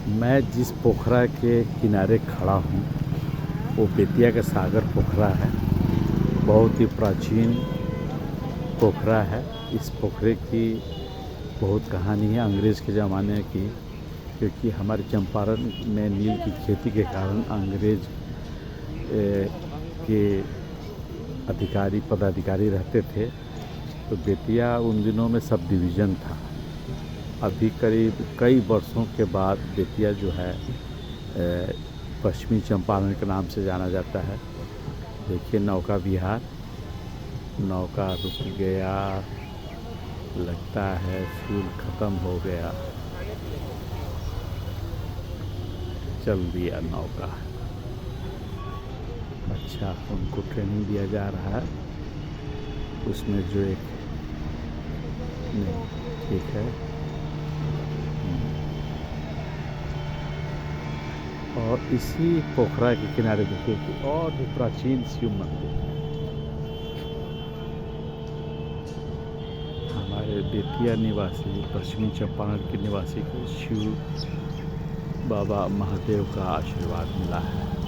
मैं जिस पोखरा के किनारे खड़ा हूँ वो बेतिया का सागर पोखरा है। बहुत ही प्राचीन पोखरा है। इस पोखरे की बहुत कहानी है अंग्रेज़ के ज़माने की, क्योंकि हमारे चंपारण में नील की खेती के कारण अंग्रेज़ के अधिकारी पदाधिकारी रहते थे, तो बेतिया उन दिनों में सब डिवीज़न था। अभी करीब कई वर्षों के बाद बेतिया जो है पश्चिमी चंपारण के नाम से जाना जाता है। देखिए नौका विहार, नौका रुक गया, लगता है फ्यूल ख़त्म हो गया, चल दिया नौका। अच्छा, उनको ट्रेनिंग दिया जा रहा है। उसमें जो एक नहीं ठीक है। और इसी पोखरा के किनारे देखिए कि और भी प्राचीन शिव मंदिर है। हमारे बेतिया निवासी पश्चिमी चंपारण के निवासी को शिव बाबा महादेव का आशीर्वाद मिला है।